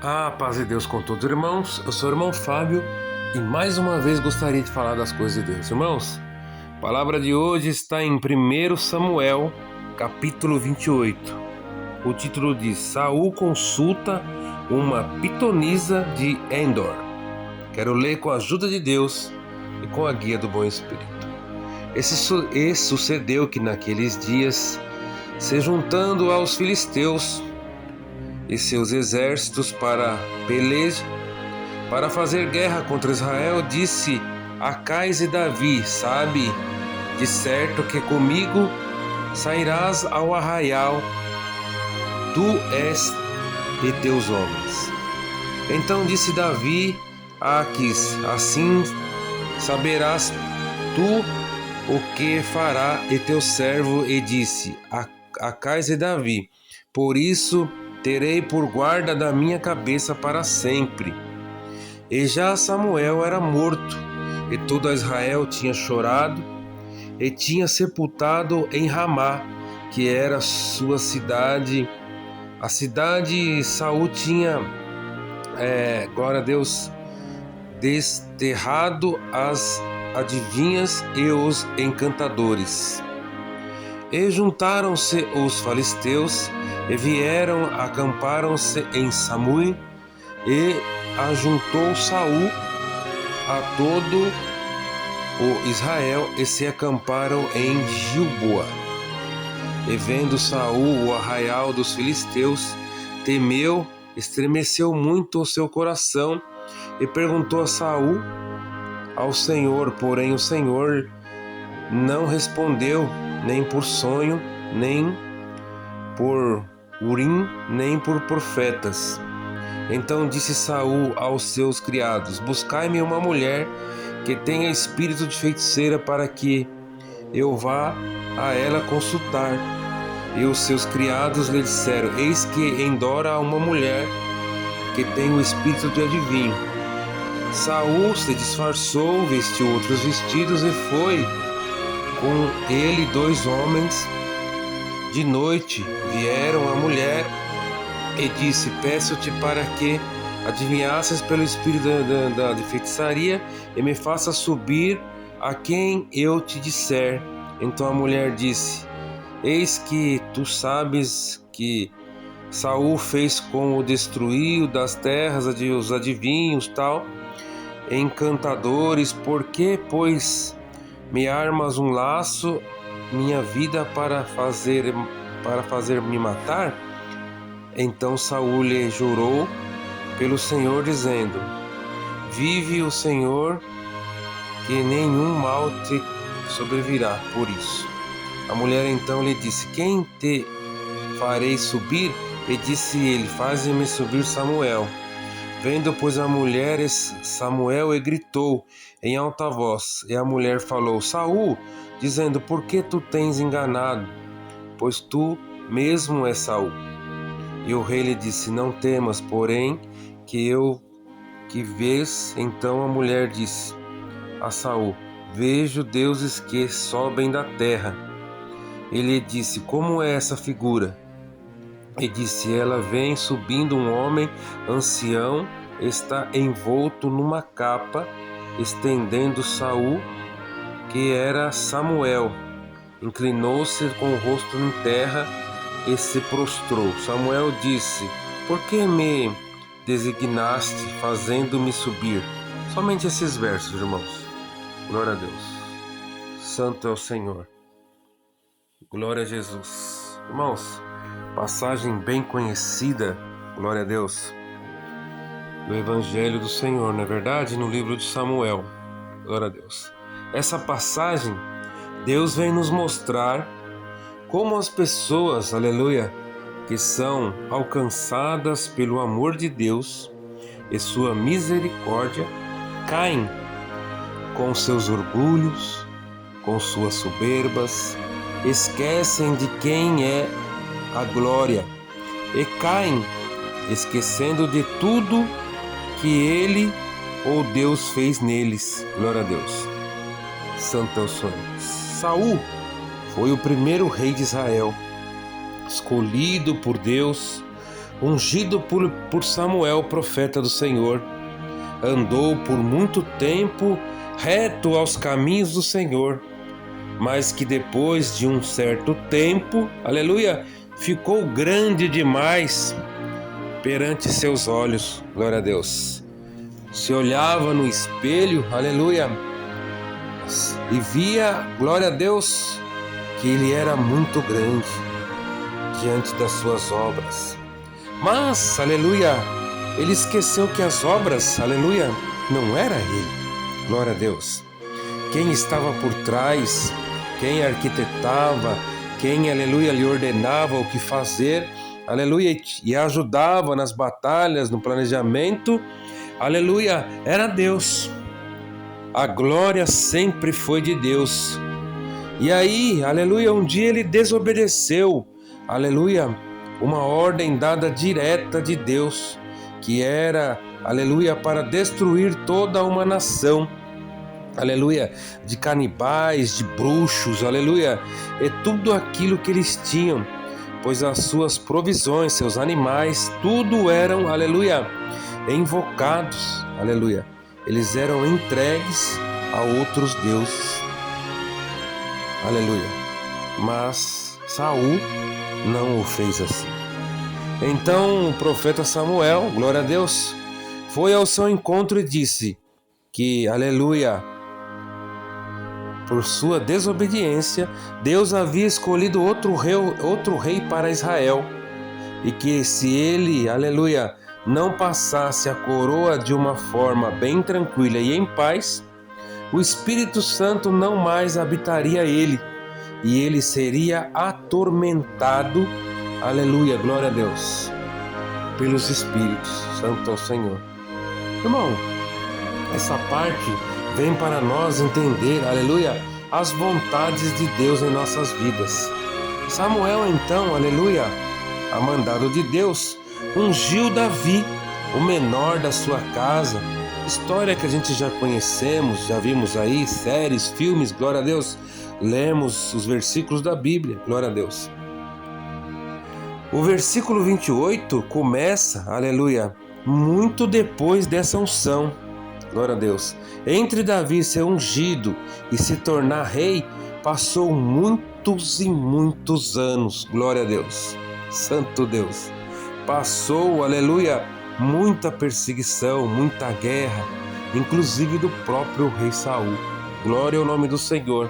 A paz de Deus com todos os irmãos, eu sou o irmão Fábio e mais uma vez gostaria de falar das coisas de Deus. Irmãos, a palavra de hoje está em 1 Samuel, capítulo 28. O título diz: Saul consulta uma pitonisa de Endor. Quero ler com a ajuda de Deus e com a guia do bom Espírito. E sucedeu que naqueles dias, se juntando aos filisteus e seus exércitos para peleja, para fazer guerra contra Israel, disse Acais e Davi: Sabe de certo que comigo sairás ao arraial, tu és e teus homens. Então disse Davi a Aquis: Assim saberás tu o que fará e teu servo. E disse Acais e Davi: Por isso terei por guarda da minha cabeça para sempre. E já Samuel era morto, e todo Israel tinha chorado, e tinha sepultado em Ramá, que era sua cidade. A cidade Saul tinha, glória a Deus, desterrado as adivinhas e os encantadores. E juntaram-se os filisteus, e vieram, acamparam-se em Samui, e ajuntou Saul a todo o Israel, e se acamparam em Gilboa. E vendo Saul o arraial dos filisteus, temeu, estremeceu muito o seu coração, e perguntou a Saul ao Senhor, porém o Senhor não respondeu, nem por sonho, nem por Urim, nem por profetas. Então disse Saul aos seus criados: Buscai-me uma mulher que tenha espírito de feiticeira, para que eu vá a ela consultar. E os seus criados lhe disseram: Eis que em Dor há uma mulher que tem o espírito de adivinho. Saul se disfarçou, vestiu outros vestidos e foi com ele 2 homens. De noite vieram a mulher e disse: Peço-te para que adivinhasses pelo espírito de feitiçaria e me faça subir a quem eu te disser. Então a mulher disse: Eis que tu sabes que Saul fez com o destruir das terras os adivinhos, encantadores. Por que, pois, me armas um laço, minha vida para fazer me matar? Então Saul lhe jurou pelo Senhor, dizendo: Vive o Senhor, que nenhum mal te sobrevirá por isso. A mulher então lhe disse: Quem te farei subir? E disse ele: Faze-me subir Samuel. Vendo, pois, a mulher Samuel, e gritou em alta voz. E a mulher falou: Saul, dizendo: Por que tu tens enganado? Pois tu mesmo és Saul. E o rei lhe disse: Não temas, porém, que vês? Então a mulher disse a Saul: Vejo deuses que sobem da terra. Ele disse: Como é essa figura? E disse ela: Vem subindo um homem ancião, está envolto numa capa. Estendendo Saul, que era Samuel, inclinou-se com o rosto em terra e se prostrou. Samuel disse: Por que me designaste, fazendo-me subir? Somente esses versos, irmãos. Glória a Deus. Santo é o Senhor. Glória a Jesus. Irmãos, passagem bem conhecida, glória a Deus, do Evangelho do Senhor, não é verdade? No livro de Samuel, glória a Deus. Essa passagem, Deus vem nos mostrar como as pessoas, aleluia, que são alcançadas pelo amor de Deus e sua misericórdia, caem com seus orgulhos, com suas soberbas, esquecem de quem é a glória e caem esquecendo de tudo que ele ou Deus fez neles. Glória a Deus. Santo é o Senhor. Saul foi o primeiro rei de Israel, escolhido por Deus ungido por Samuel, profeta do Senhor, andou por muito tempo reto aos caminhos do Senhor, mas que depois de um certo tempo, aleluia, ficou grande demais perante seus olhos, glória a Deus. Se olhava no espelho, aleluia, e via, glória a Deus, que ele era muito grande diante das suas obras. Mas, aleluia, ele esqueceu que as obras, aleluia, não era ele, glória a Deus. Quem estava por trás, quem arquitetava, quem, aleluia, lhe ordenava o que fazer, aleluia, e ajudava nas batalhas, no planejamento, aleluia, era Deus. A glória sempre foi de Deus. E aí, aleluia, um dia ele desobedeceu, aleluia, uma ordem dada direta de Deus, que era, aleluia, para destruir toda uma nação, aleluia, de canibais, de bruxos, aleluia, e tudo aquilo que eles tinham, pois as suas provisões, seus animais, tudo eram, aleluia, invocados, aleluia, eles eram entregues a outros deuses, aleluia, mas Saul não o fez assim. Então o profeta Samuel, glória a Deus, foi ao seu encontro e disse que, aleluia, por sua desobediência, Deus havia escolhido outro rei para Israel, e que se ele, aleluia, não passasse a coroa de uma forma bem tranquila e em paz, o Espírito Santo não mais habitaria ele, e ele seria atormentado, aleluia, glória a Deus, pelos Espíritos. Santo ao Senhor. Irmão, essa parte vem para nós entender, aleluia, as vontades de Deus em nossas vidas. Samuel então, aleluia, a mandado de Deus, ungiu Davi, o menor da sua casa. História que a gente já conhecemos, já vimos aí, séries, filmes, glória a Deus. Lemos os versículos da Bíblia, glória a Deus. O versículo 28 começa, aleluia, muito depois dessa unção, glória a Deus. Entre Davi ser ungido e se tornar rei, passou muitos e muitos anos, glória a Deus. Santo Deus. Passou, aleluia, muita perseguição, muita guerra, inclusive do próprio rei Saul. Glória ao nome do Senhor.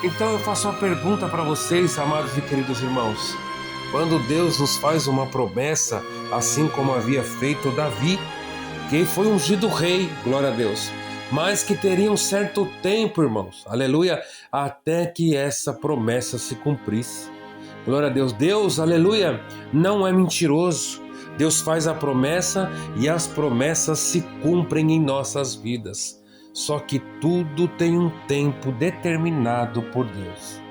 Então eu faço uma pergunta para vocês, amados e queridos irmãos. Quando Deus nos faz uma promessa, assim como havia feito Davi, que foi ungido rei, glória a Deus, mas que teria um certo tempo, irmãos, aleluia, até que essa promessa se cumprisse. Glória a Deus. Deus, aleluia, não é mentiroso. Deus faz a promessa e as promessas se cumprem em nossas vidas. Só que tudo tem um tempo determinado por Deus.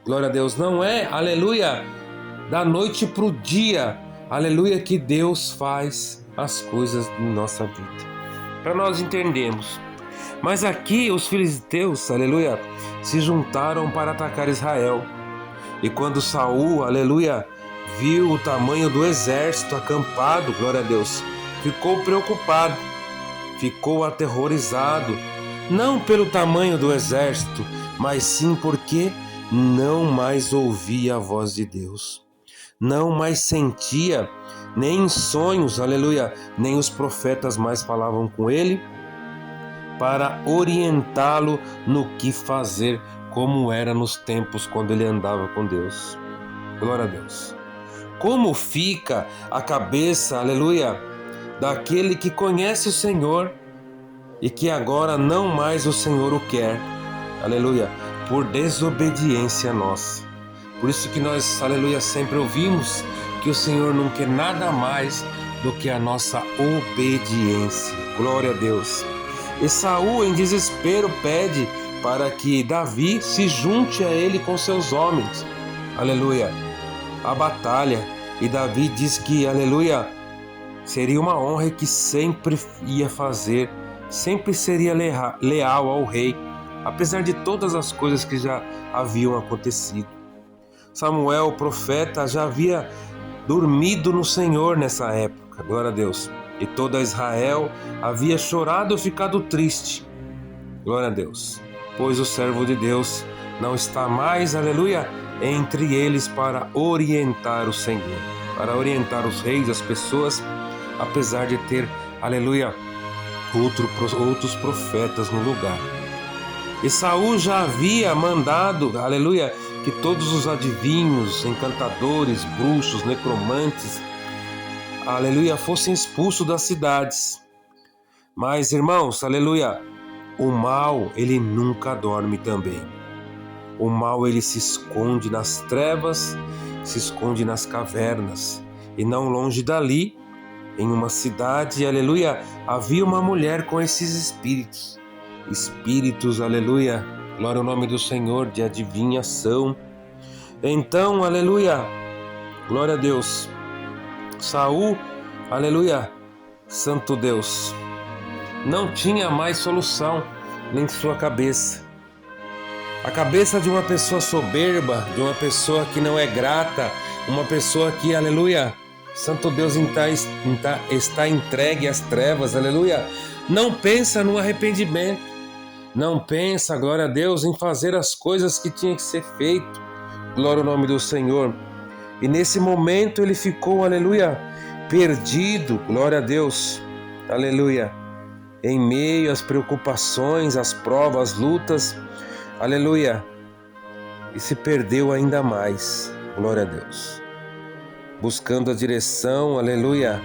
Glória a Deus. Não é, aleluia, da noite para o dia, aleluia, que Deus faz as coisas em nossa vida. Para nós entendermos. Mas aqui os filisteus, aleluia, se juntaram para atacar Israel. E quando Saul, aleluia, viu o tamanho do exército acampado, glória a Deus, ficou preocupado, ficou aterrorizado, não pelo tamanho do exército, mas sim porque não mais ouvia a voz de Deus, não mais sentia, nem em sonhos, aleluia, nem os profetas mais falavam com ele para orientá-lo no que fazer, como era nos tempos quando ele andava com Deus. Glória a Deus. Como fica a cabeça, aleluia, daquele que conhece o Senhor e que agora não mais o Senhor o quer, aleluia, por desobediência nossa. Por isso que nós, aleluia, sempre ouvimos que o Senhor não quer nada mais do que a nossa obediência. Glória a Deus. E Saul, em desespero, pede para que Davi se junte a ele com seus homens, aleluia, a batalha. E Davi diz que, aleluia, seria uma honra que sempre ia fazer, sempre seria leal ao rei, apesar de todas as coisas que já haviam acontecido. Samuel, o profeta, já havia dormido no Senhor nessa época, glória a Deus. E toda Israel havia chorado e ficado triste, glória a Deus, pois o servo de Deus não está mais, aleluia, entre eles para orientar o Senhor, para orientar os reis, as pessoas, apesar de ter, aleluia, outros profetas no lugar. E Saul já havia mandado, aleluia, que todos os adivinhos, encantadores, bruxos, necromantes, aleluia, fossem expulsos das cidades. Mas, irmãos, aleluia, o mal, ele nunca dorme também. O mal, ele se esconde nas trevas, se esconde nas cavernas. E não longe dali, em uma cidade, aleluia, havia uma mulher com esses espíritos. Espíritos, aleluia, glória ao nome do Senhor, de adivinhação. Então, aleluia, glória a Deus, Saul, aleluia, santo Deus, não tinha mais solução nem de sua cabeça. A cabeça de uma pessoa soberba, de uma pessoa que não é grata, uma pessoa que, aleluia, santo Deus, está entregue às trevas, aleluia, não pensa no arrependimento. Não pensa, glória a Deus, em fazer as coisas que tinha que ser feito. Glória ao nome do Senhor. E nesse momento ele ficou, aleluia, perdido, glória a Deus, aleluia, em meio às preocupações, às provas, às lutas, aleluia, e se perdeu ainda mais, glória a Deus, buscando a direção, aleluia,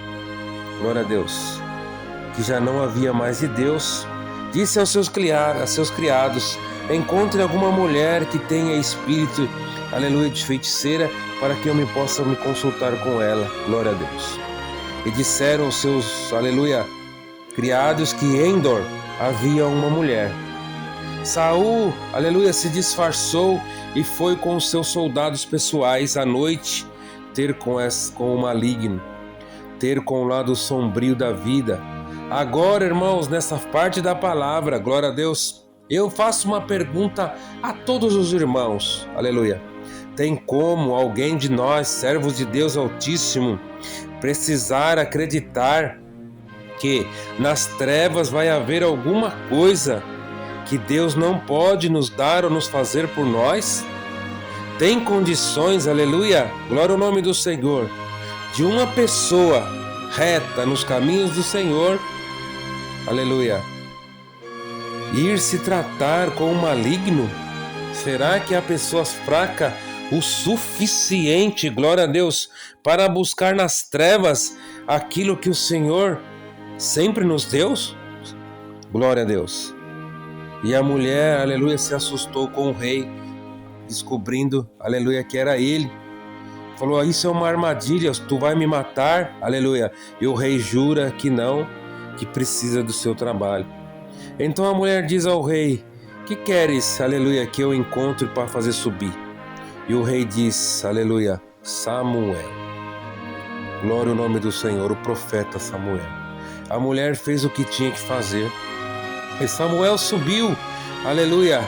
glória a Deus, que já não havia mais de Deus. Disse aos seus criados: encontre alguma mulher que tenha espírito, aleluia, de feiticeira, para que eu possa me consultar com ela, glória a Deus. E disseram aos seus, aleluia, criados que em Endor havia uma mulher. Saul, aleluia, se disfarçou e foi com os seus soldados pessoais à noite ter com o maligno, ter com o lado sombrio da vida. Agora, irmãos, nessa parte da palavra, glória a Deus, eu faço uma pergunta a todos os irmãos, aleluia. Tem como alguém de nós, servos de Deus Altíssimo, precisar acreditar que nas trevas vai haver alguma coisa que Deus não pode nos dar ou nos fazer por nós? Tem condições, aleluia, glória ao nome do Senhor, de uma pessoa reta nos caminhos do Senhor, aleluia, ir se tratar com o maligno? Será que há pessoas fracas o suficiente, glória a Deus, para buscar nas trevas aquilo que o Senhor sempre nos deu? Glória a Deus. E a mulher, aleluia, se assustou com o rei, descobrindo, aleluia, que era ele. Falou: isso é uma armadilha, tu vai me matar, aleluia. E o rei jura que não, que precisa do seu trabalho. Então a mulher diz ao rei: que queres, aleluia, que eu encontre para fazer subir? E o rei diz, aleluia, Samuel. Glória ao nome do Senhor, o profeta Samuel. A mulher fez o que tinha que fazer. E Samuel subiu, aleluia,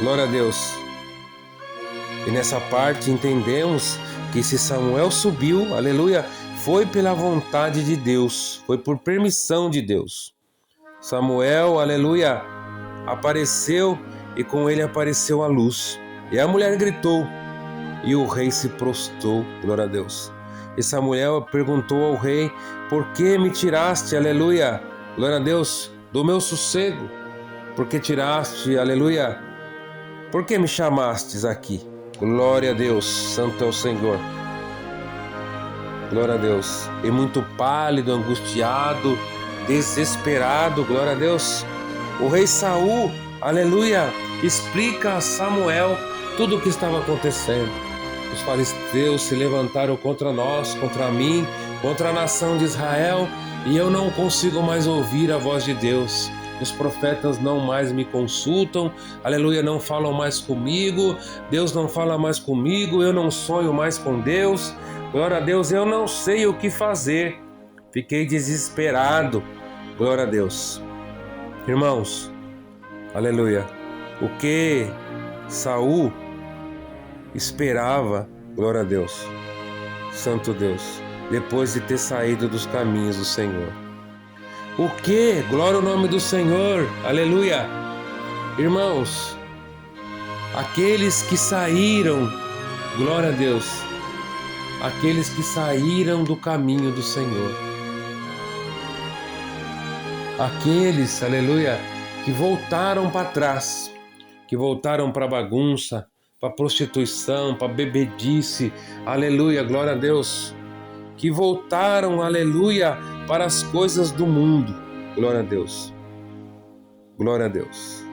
glória a Deus. E nessa parte entendemos que se Samuel subiu, aleluia, foi pela vontade de Deus, foi por permissão de Deus. Samuel, aleluia, apareceu e com ele apareceu a luz. E a mulher gritou e o rei se prostrou, glória a Deus. E Samuel perguntou ao rei: por que me tiraste, aleluia, glória a Deus, do meu sossego? Por que tiraste, aleluia? Por que me chamastes aqui? Glória a Deus, santo é o Senhor. Glória a Deus. E muito pálido, angustiado, desesperado, glória a Deus, o rei Saul, aleluia, explica a Samuel tudo o que estava acontecendo. Os filisteus se levantaram contra nós, contra mim, contra a nação de Israel, e eu não consigo mais ouvir a voz de Deus. Os profetas não mais me consultam, aleluia, não falam mais comigo, Deus não fala mais comigo, eu não sonho mais com Deus, glória a Deus, eu não sei o que fazer. Fiquei desesperado, glória a Deus. Irmãos, aleluia, o que Saul esperava, glória a Deus, Santo Deus, depois de ter saído dos caminhos do Senhor. O que? Glória ao nome do Senhor, aleluia. Irmãos, aqueles que saíram, glória a Deus, aqueles que saíram do caminho do Senhor, aqueles, aleluia, que voltaram para trás, que voltaram para bagunça, para prostituição, para bebedice, aleluia, glória a Deus, que voltaram, aleluia, para as coisas do mundo, glória a Deus, glória a Deus,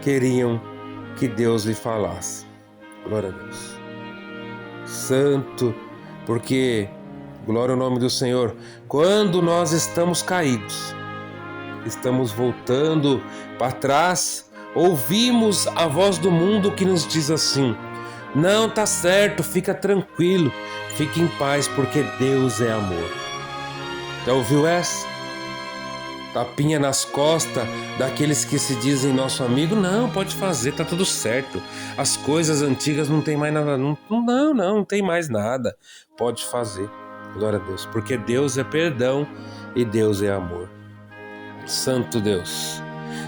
queriam que Deus lhe falasse, glória a Deus, santo, porque, glória ao nome do Senhor, quando nós estamos caídos, estamos voltando para trás, ouvimos a voz do mundo que nos diz assim: não, tá certo, fica tranquilo, fique em paz, porque Deus é amor. Já ouviu essa? Tapinha nas costas daqueles que se dizem nosso amigo. Não, pode fazer, tá tudo certo. As coisas antigas não tem mais nada, não tem mais nada. Pode fazer, glória a Deus, porque Deus é perdão e Deus é amor. Santo Deus.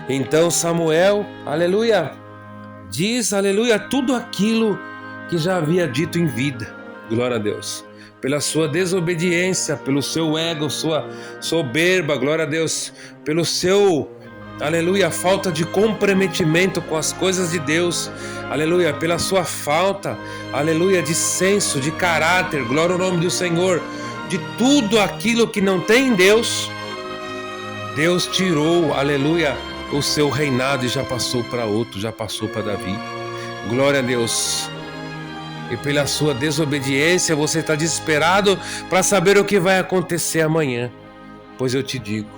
Então Samuel, aleluia, diz, aleluia, tudo aquilo que já havia dito em vida, glória a Deus, pela sua desobediência, pelo seu ego, sua soberba, glória a Deus, pelo seu, aleluia, falta de comprometimento com as coisas de Deus, aleluia, pela sua falta, aleluia, de senso, de caráter, glória ao nome do Senhor, de tudo aquilo que não tem em Deus, Deus tirou, aleluia, o seu reinado e já passou para outro, já passou para Davi, glória a Deus. E pela sua desobediência você está desesperado para saber o que vai acontecer amanhã. Pois eu te digo,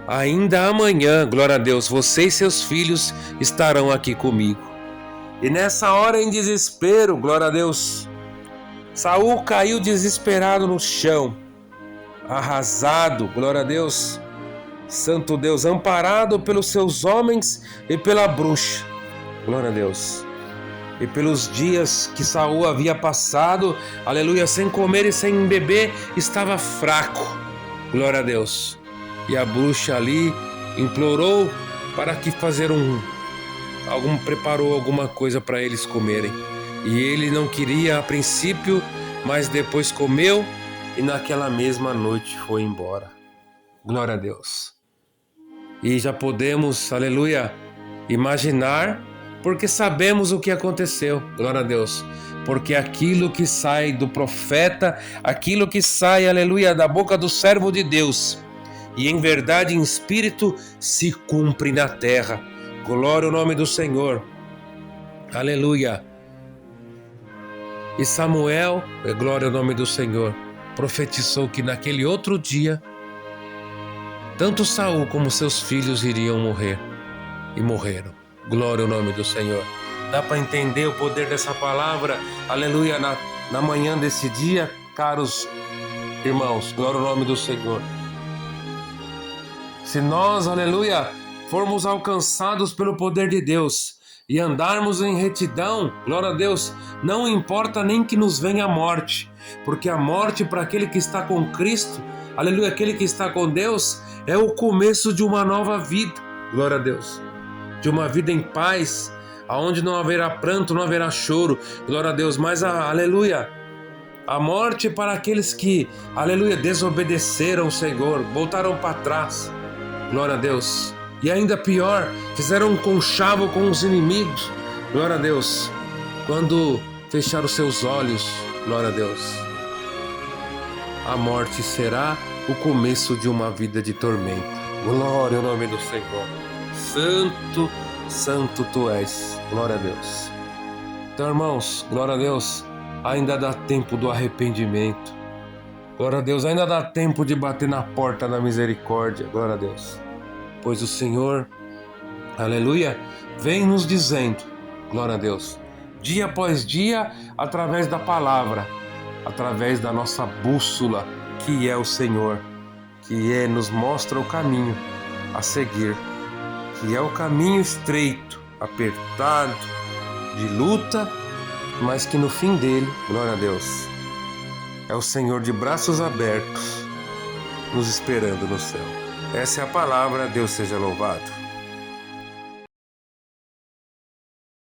ainda amanhã, glória a Deus, você e seus filhos estarão aqui comigo. E nessa hora em desespero, glória a Deus, Saul caiu desesperado no chão, arrasado, glória a Deus, Santo Deus, amparado pelos seus homens e pela bruxa, glória a Deus. E pelos dias que Saul havia passado, aleluia, sem comer e sem beber, estava fraco, glória a Deus. E a bruxa ali implorou para que preparou alguma coisa para eles comerem. E ele não queria a princípio, mas depois comeu e naquela mesma noite foi embora, glória a Deus. E já podemos, aleluia, imaginar, porque sabemos o que aconteceu, glória a Deus, porque aquilo que sai do profeta, aquilo que sai, aleluia, da boca do servo de Deus, e em verdade e em espírito se cumpre na terra, glória ao nome do Senhor, aleluia. E Samuel, glória ao nome do Senhor, profetizou que naquele outro dia, tanto Saul como seus filhos iriam morrer, e morreram. Glória ao nome do Senhor. Dá para entender o poder dessa palavra, aleluia, na manhã desse dia, caros irmãos, glória ao nome do Senhor. Se nós, aleluia, formos alcançados pelo poder de Deus e andarmos em retidão, glória a Deus, não importa nem que nos venha a morte, porque a morte para aquele que está com Cristo, aleluia, aquele que está com Deus, é o começo de uma nova vida, glória a Deus, de uma vida em paz, aonde não haverá pranto, não haverá choro, glória a Deus, mas aleluia, a morte para aqueles que, aleluia, desobedeceram o Senhor, voltaram para trás, glória a Deus, e ainda pior, fizeram um conchavo com os inimigos, glória a Deus, quando fecharam seus olhos, glória a Deus, a morte será o começo de uma vida de tormento, glória ao nome do Senhor. Santo, santo tu és, glória a Deus. Então, irmãos, glória a Deus, ainda dá tempo do arrependimento, glória a Deus, ainda dá tempo de bater na porta da misericórdia, glória a Deus, pois o Senhor, aleluia, vem nos dizendo, glória a Deus, dia após dia, através da palavra, através da nossa bússola, que é o Senhor, que nos mostra o caminho a seguir, que é o caminho estreito, apertado, de luta, mas que no fim dele, glória a Deus, É o Senhor de braços abertos, nos esperando no céu. Essa é a palavra, Deus seja louvado.